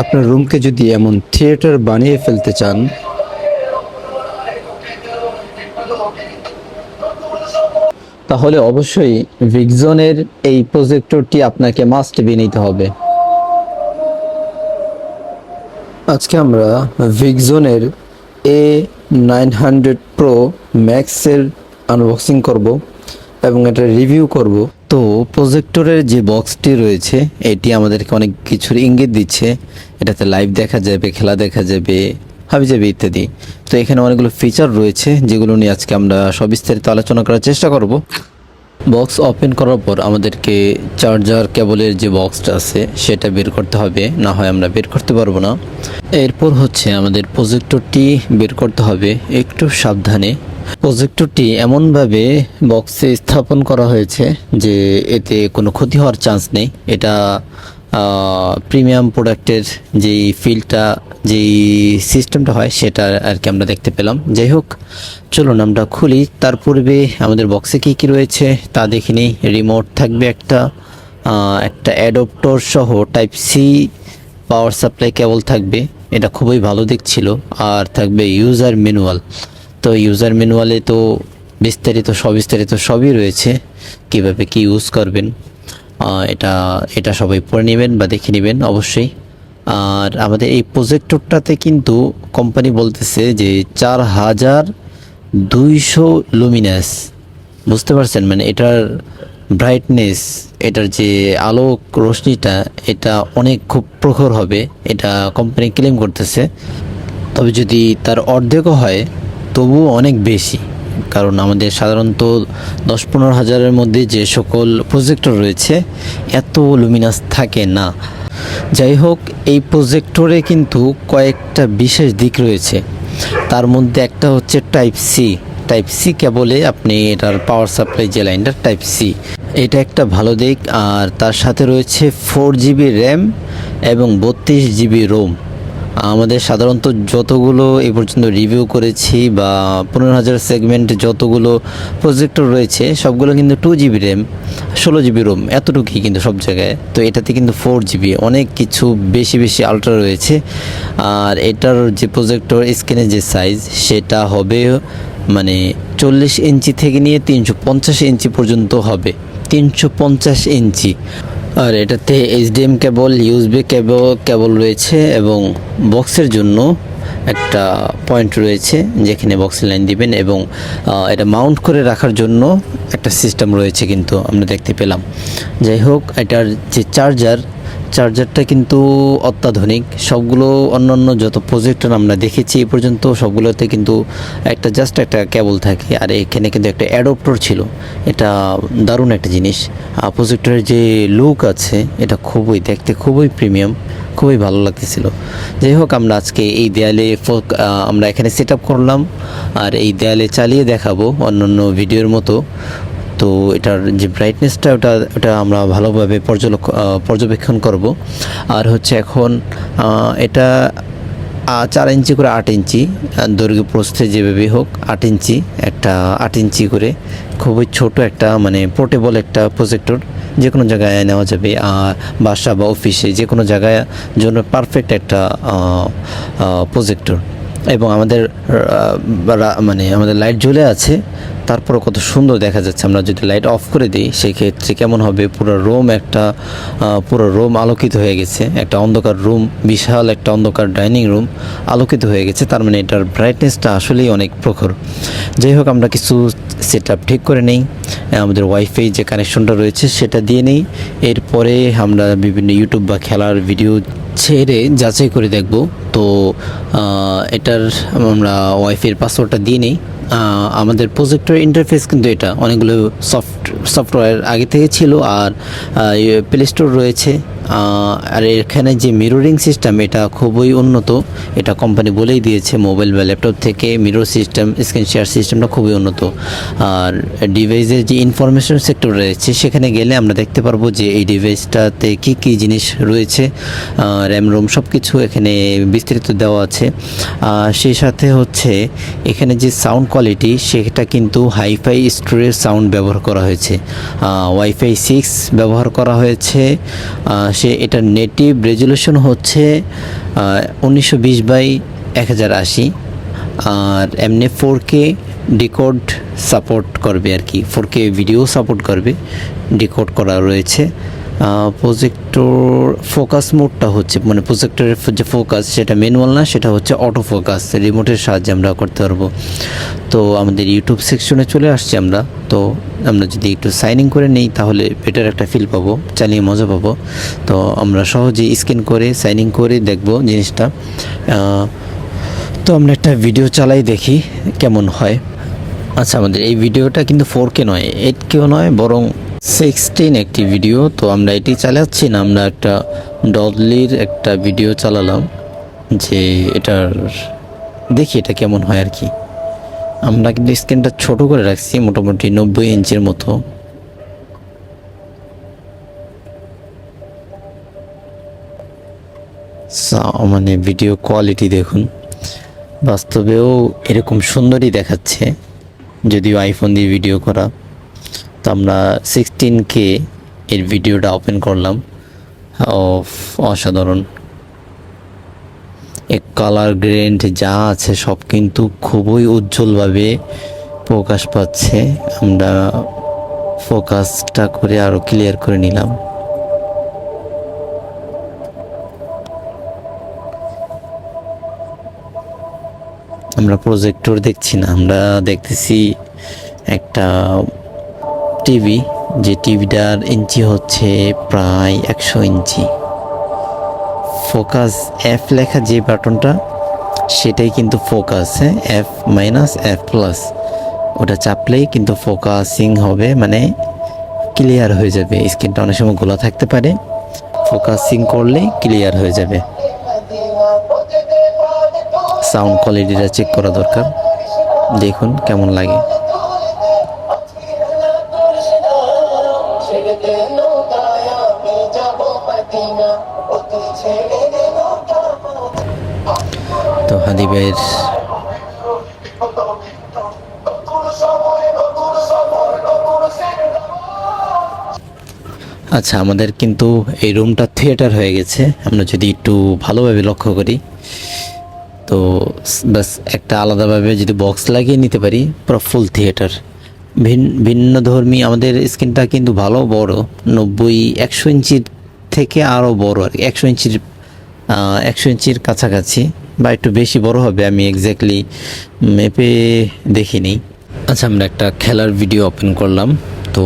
আপনার রুমকে যদি এমন থিয়েটার বানিয়ে ফেলতে চান, তাহলে অবশ্যই ভিক্সনের এই প্রজেক্টরটি আপনাকে মাস্ট বি নিতে হবে। আজকে আমরা ভিক্সনের A900 Pro ম্যাক্সের আনবক্সিং করব এবং এটা রিভিউ করব। তো প্রজেক্টরের যে বক্সটি রয়েছে এটি আমাদেরকে অনেক কিছুর ইঙ্গিত দিচ্ছে। এটাতে লাইভ দেখা যাবে, খেলা দেখা যাবে, হাবিজাবি ইত্যাদি। তো এখানে অনেকগুলো ফিচার রয়েছে যেগুলো নিয়ে আজকে আমরা সবিস্তারিত আলোচনা করার চেষ্টা করব। বক্স ওপেন করার পর আমাদেরকে চার্জার কেবলের যে বক্সটা আছে সেটা বের করতে হবে, না হয় আমরা বের করতে পারবো না। এরপর হচ্ছে আমাদের প্রজেক্টরটি বের করতে হবে একটু সাবধানে। প্রজেক্টরটি এমনভাবে বক্সে স্থাপন করা হয়েছে যে এতে কোনো ক্ষতি হওয়ার চান্স নেই। এটা প্রিমিয়াম প্রোডাক্টের যেই ফিলটা, যেই সিস্টেমটা হয় সেটা আর কি আমরা দেখতে পেলাম। যাই হোক, চলুন আমরা খুলি। তার পূর্বে আমাদের বক্সে কী কী রয়েছে তা দেখে নিই। রিমোট থাকবে একটা অ্যাডাপ্টর সহ টাইপ সি পাওয়ার সাপ্লাই কেবল থাকবে, এটা খুবই ভালো দিক ছিল। আর থাকবে ইউজার ম্যানুয়াল। তো ইউজার ম্যানুয়ালে তো বিস্তারিত সবই রয়েছে, কিভাবে কি ইউজ করবেন এটা সবাই পড়ে নেবেন বা দেখে নেবেন অবশ্যই। আর আমাদের এই প্রজেক্টরটাতে কিন্তু কোম্পানি বলতেছে যে 4200 লুমিনাস, বুঝতে পারছেন? মানে এটার ব্রাইটনেস, এটার যে আলোক রশ্মিটা, এটা অনেক খুব প্রখর হবে, এটা কোম্পানি ক্লেম করতেছে। তবে যদি তার অর্ধেকও হয় তবুও অনেক বেশি, কারণ আমাদের সাধারণত 10-15 হাজারের মধ্যে যে সকল প্রজেক্টর রয়েছে এত লুমিনাস থাকে না। যাই হোক, এই প্রজেক্টরে কিন্তু কয়েকটা বিশেষ দিক রয়েছে। তার মধ্যে একটা হচ্ছে টাইপ সি কেবলে আপনি এটার পাওয়ার সাপ্লাই যে লাইনটা টাইপ সি, এটা একটা ভালো দিক। আর তার সাথে রয়েছে 4GB র্যাম এবং 32GB রোম। আমাদের সাধারণত যতগুলো এই পর্যন্ত রিভিউ করেছি বা 15,000 সেগমেন্ট যতগুলো প্রজেক্টর রয়েছে সবগুলো কিন্তু 2GB র্যাম, 16GB রোম, এতটুকুই কিন্তু সব জায়গায়। তো এটাতে কিন্তু 4GB, অনেক কিছু বেশি আলট্রা রয়েছে। আর এটার যে প্রজেক্টর স্ক্রিনের যে সাইজ সেটা হবে মানে 40 ইঞ্চি থেকে নিয়ে 350 ইঞ্চি পর্যন্ত হবে, 350 ইঞ্চি। আর এটাতে এইচডিএম কেবল, ইউএসবি কেবল রয়েছে এবং বক্সের জন্য একটা পয়েন্ট রয়েছে যেখানে বক্সের লাইন দিবেন, এবং এটা মাউন্ট করে রাখার জন্য একটা সিস্টেম রয়েছে কিন্তু আমরা দেখতে পেলাম। যাই হোক, এটার যে চার্জারটা কিন্তু অত্যাধুনিক। সবগুলো অন্যান্য যত প্রজেক্টর আমরা দেখেছি এই পর্যন্ত সবগুলোতে কিন্তু জাস্ট একটা কেবল থাকে, আর এখানে কিন্তু একটা অ্যাডাপ্টর ছিল। এটা দারুণ একটা জিনিস। প্রজেক্টরের যে লুক আছে এটা দেখতে খুবই প্রিমিয়াম, খুবই ভালো লাগতেছিল। যাই হোক, আমরা আজকে এই দেয়ালে আমরা এখানে সেট আপ করলাম, আর এই দেয়ালে চালিয়ে দেখাবো অন্যান্য ভিডিওর মতো। তো এটার যে ব্রাইটনেসটা ওটা আমরা ভালোভাবে পর্যবেক্ষণ করব। আর হচ্ছে এখন এটা 4 ইঞ্চি করে 8 ইঞ্চি দৈর্ঘ্য প্রস্থে যেভাবে হোক 8 ইঞ্চি, 8 ইঞ্চি করে খুবই ছোট একটা মানে পোর্টেবল একটা প্রজেক্টর, যে কোনো জায়গায় নেওয়া যাবে। আর বাসা বা অফিসে যে কোনো জায়গায় জন্য পারফেক্ট একটা প্রজেক্টর। এবং আমাদের আমাদের লাইট জ্বলে আছে, তারপরে কত সুন্দর দেখা যাচ্ছে। আমরা যদি লাইট অফ করে দিই সেক্ষেত্রে কেমন হবে? পুরো রুম আলোকিত হয়ে গেছে। একটা অন্ধকার রুম, বিশাল একটা অন্ধকার ডাইনিং রুম আলোকিত হয়ে গেছে। তার মানে এটার ব্রাইটনেসটা আসলেই অনেক প্রখর। যাই হোক, আমরা কিছু সেট আপ ঠিক করে নেই, আমাদের ওয়াইফাই যে কানেকশনটা রয়েছে সেটা দিয়ে নেই। এরপরে আমরা বিভিন্ন ইউটিউব বা খেলার ভিডিও ছেড়ে যাচাই করে দেখব। তো এটার আমরা ওয়াইফাইয়ের পাসওয়ার্ডটা দিয়ে নিই। আমাদের প্রজেক্টর ইন্টারফেস কিন্তু এটা অনেকগুলো সফটওয়্যার আগে থেকে ছিল, আর প্লে স্টোর রয়েছে। আর এখানে যে মিররিং সিস্টেম এটা খুবই উন্নত, এটা কোম্পানি বলেই দিয়েছে। মোবাইল বা ল্যাপটপ থেকে মিরর সিস্টেম, স্ক্রিন শেয়ার সিস্টেমটা খুবই উন্নত। আর ডিভাইসের যে ইনফরমেশন সেক্টর রয়েছে সেখানে গেলে আমরা দেখতে পারবো যে এই ডিভাইসটাতে কী জিনিস রয়েছে, র্যাম রোম সব কিছু এখানে বিস্তারিত দেওয়া আছে। সেই সাথে হচ্ছে এখানে যে সাউন্ড কোয়ালিটি সেটা কিন্তু হাইফাই স্টোরেজ সাউন্ড ব্যবহার করা হয়েছে, ওয়াইফাই 6 ব্যবহার করা হয়েছে। পাশাপাশি এটার নেটিভ রেজুলেশন হচ্ছে 1920x1080, আর এমনি 4K ডিকোড সাপোর্ট করবে আর কি, 4K ভিডিও সাপোর্ট করবে, ডিকোড করা রয়েছে। প্রজেক্টর ফোকাস মোডটা হচ্ছে মানে প্রজেক্টরের যে ফোকাস সেটা ম্যানুয়াল না, সেটা হচ্ছে অটো ফোকাস, রিমোটের সাহায্যে আমরা করতে পারবো। তো আমাদের ইউটিউব সেকশনে চলে আসছি আমরা। তো আমরা যদি একটু সাইন ইন করে নিই তাহলে বেটার একটা ফিল পাবো, চালিয়ে মজা পাবো। তো আমরা সহজেই স্ক্যান করে সাইন ইন করে দেখবো জিনিসটা। তো আমরা একটা ভিডিও চালাই দেখি কেমন হয়। আচ্ছা, আমাদের এই ভিডিওটা কিন্তু 4K নয়, 8Kও নয়, বরং 16 একটি ভিডিও। তো আমরা এটি চালাচ্ছি না, আমরা একটা ডললির একটা ভিডিও চালালাম যে এটার দেখি এটা কেমন হয় আর কি। আমরা কিন্তু স্ক্রিনটা ছোট করে রাখছি, মোটামুটি 90 ইঞ্চির মতো। মানে ভিডিও কোয়ালিটি দেখুন, বাস্তবেও এরকম সুন্দরই দেখাচ্ছে, যদিও আইফোন দিয়ে ভিডিও করা। তো আমরা 16K এর ভিডিওটা ওপেন করলাম। অসাধারণ, এক কালার গ্রেড যা আছে সব কিন্তু খুবই উজ্জ্বলভাবে প্রকাশ পাচ্ছে। আমরা ফোকাসটা করে আরও ক্লিয়ার করে নিলাম। আমরা প্রজেক্টর দেখছি না, আমরা দেখতেছি একটা টিভি, যে টিভিটার ইঞ্চি হচ্ছে প্রায় 100 ইঞ্চি। ফোকাস এফ লেখা যে বাটনটা সেটাই কিন্তু ফোকাস, F-F+, ওটা চাপলেই কিন্তু ফোকাসিং হবে, মানে ক্লিয়ার হয়ে যাবে। স্ক্রিনটা অনেক সময় গোলা থাকতে পারে, ফোকাসিং করলেই ক্লিয়ার হয়ে যাবে। সাউন্ড কোয়ালিটিটা চেক করা দরকার, দেখুন কেমন লাগে। তো হাদি ভাইয়ের আচ্ছা, আমাদের কিন্তু এই রুমটা থিয়েটার হয়ে গেছে। আমরা যদি একটু ভালোভাবে লক্ষ্য করি তো বাস একটা আলাদাভাবে যদি বক্স লাগিয়ে নিতে পারি, পুরো ফুল থিয়েটার। ভিন্ন ধর্মী আমাদের স্ক্রিনটা কিন্তু ভালো বড়, 100 ইঞ্চির থেকে আরও বড় আর কি, 100 ইঞ্চির কাছাকাছি বা একটু বেশি বড় হবে, আমি এক্স্যাক্টলি মেপে দেখিনি। আচ্ছা, আমরা একটা খেলার ভিডিও ওপেন করলাম, তো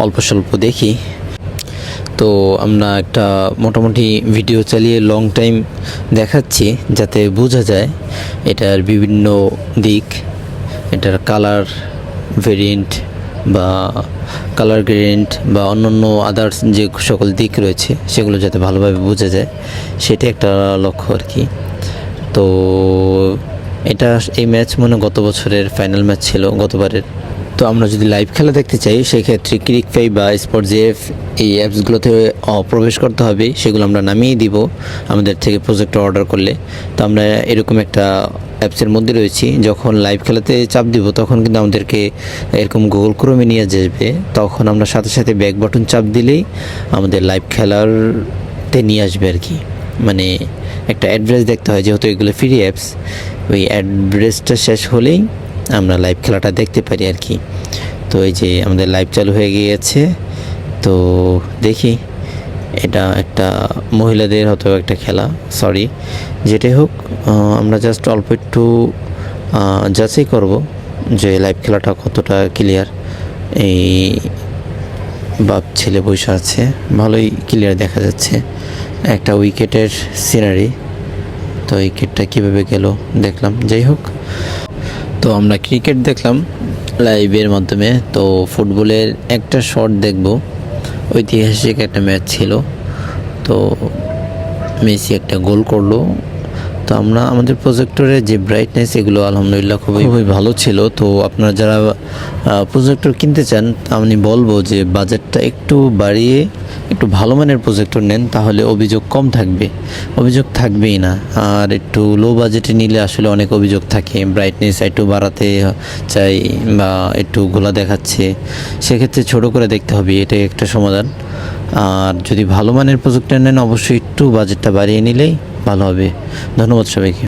অল্প স্বল্প দেখি। তো আমরা একটা মোটামুটি ভিডিও চালিয়ে লং টাইম দেখাচ্ছি যাতে বোঝা যায় এটার বিভিন্ন দিক, এটার কালার ভেরিয়েন্ট বা কালার গ্রেডিয়েন্ট বা অন্যান্য আদার্স যে সকল দিক রয়েছে সেগুলো যাতে ভালোভাবে বোঝা যায়, সেটা একটা লক্ষ্য আর কি। তো এটা এই ম্যাচ গত বছরের ফাইনাল ম্যাচ ছিল, গতবারের। তো আমরা যদি লাইভ খেলা দেখতে চাই সেক্ষেত্রে ক্রিকফাই বা স্পটজেফ এই অ্যাপসগুলোতে প্রবেশ করতে হবে, সেগুলো আমরা নামিয়ে দিব আমাদের থেকে প্রজেক্টর অর্ডার করলে। তো আমরা এরকম একটা অ্যাপসের মধ্যে রয়েছি, যখন লাইভ খেলাতে চাপ দিব তখন কিন্তু আমাদেরকে এরকম গুগল ক্রোমে নিয়ে যাবে, তখন আমরা সাথে সাথে ব্যাক বাটন চাপ দিলেই আমাদের লাইভ খেলারতে নিয়ে আসবে আর কি। মানে একটা অ্যাড্রেস দেখতে হয়, যেহেতু এগুলো ফ্রি অ্যাপস, ওই অ্যাড্রেসটা শেষ হলেই আমরা লাইভ খেলাটা দেখতে পারি আর কি। তো এই যে আমাদের লাইভ চালু হয়ে গিয়েছে, তো দেখি এটা একটা মহিলাদের হয়তো একটা খেলা, সরি যেটাই হোক, আমরা জাস্ট অল্প একটু যাচাই করব যে লাইভ খেলাটা কতটা ক্লিয়ার। এই বাপ ছেলে বসে আছে, ভালোই ক্লিয়ার দেখা যাচ্ছে, একটা উইকেটের সিনারি। তো উইকেটটা কীভাবে গেল দেখলাম, যাই হোক। তো আমরা ক্রিকেট দেখলাম লাইভের মাধ্যমে। তো ফুটবলের একটা শট দেখব, ঐতিহাসিক একটা ম্যাচ ছিল, তো মেসি একটা গোল করলো। তো আমরা আমাদের প্রজেক্টরের যে ব্রাইটনেস এগুলো আলহামদুলিল্লাহ খুবই ভালো ছিল। তো আপনারা যারা প্রজেক্টর কিনতে চান আমি বলবো যে বাজেটটা একটু বাড়িয়ে একটু ভালো মানের প্রজেক্টর নেন, তাহলে অভিযোগ কম থাকবে, অভিযোগ থাকবেই না। আর একটু লো বাজেটে নিলে আসলে অনেক অভিযোগ থাকে, ব্রাইটনেস একটু বাড়াতে চাই বা একটু ঘোলা দেখাচ্ছে, সেক্ষেত্রে ছোট করে দেখতে হবে, এটাই একটা সমাধান। আর যদি ভালো মানের প্রজেক্টর নেন অবশ্যই একটু বাজেটটা বাড়িয়ে নিলেই ভালো হবে। ধন্যবাদ সবাইকে।